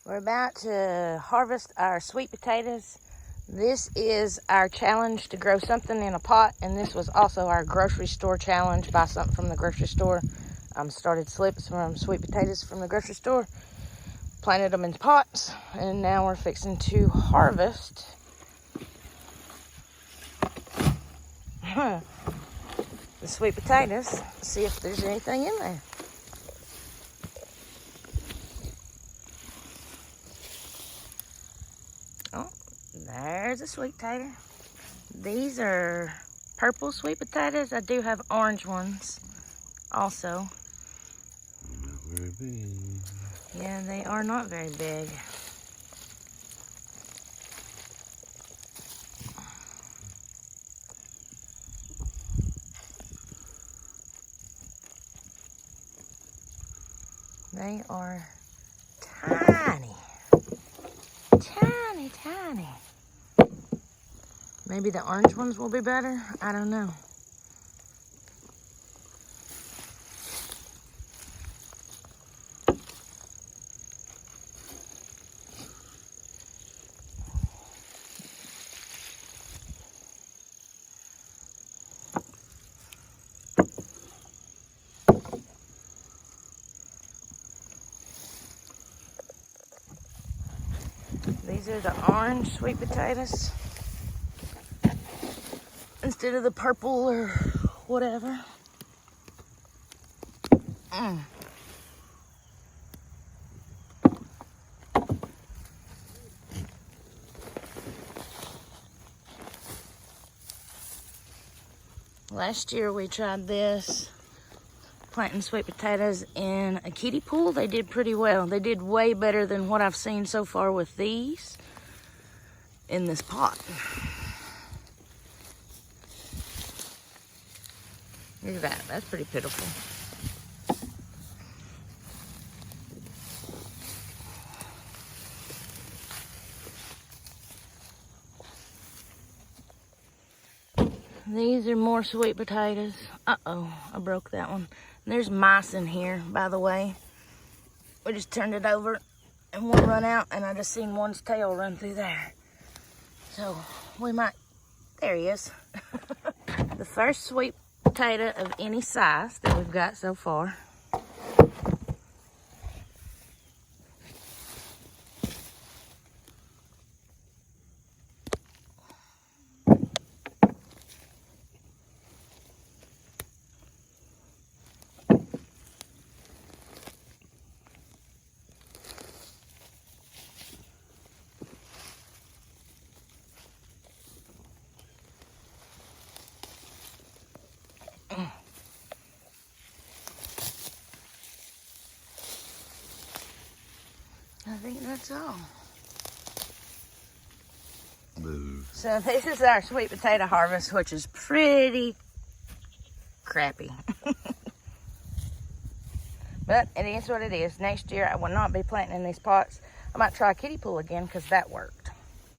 We're about to harvest our sweet potatoes. This is our challenge to grow something in a pot, and this was also our grocery store challenge. Buy something from the grocery store. Started slips from sweet potatoes from the grocery store, planted them in pots, and now we're fixing to harvest the sweet potatoes. See if there's anything in there. Oh, there's a sweet potato. These are purple sweet potatoes. I do have orange ones also. Not very big. Yeah, they are not very big. They are tiny. Tiny, tiny. Maybe the orange ones will be better. I don't know. These are the orange sweet potatoes instead of the purple or whatever. Last year we tried this, planting sweet potatoes in a kiddie pool. They did pretty well. They did way better than what I've seen so far with these in this pot. Look at that, that's pretty pitiful. These are more sweet potatoes. Uh-oh, I broke that one. And there's mice in here, by the way. We just turned it over and one run out, and I just seen one's tail run through there. So we might, there he is. The first sweet potato of any size that we've got so far. I think that's all. Boo. So this is our sweet potato harvest, which is pretty crappy. But it is what it is. Next year I will not be planting in these pots. I might try a kiddie pool again because that worked.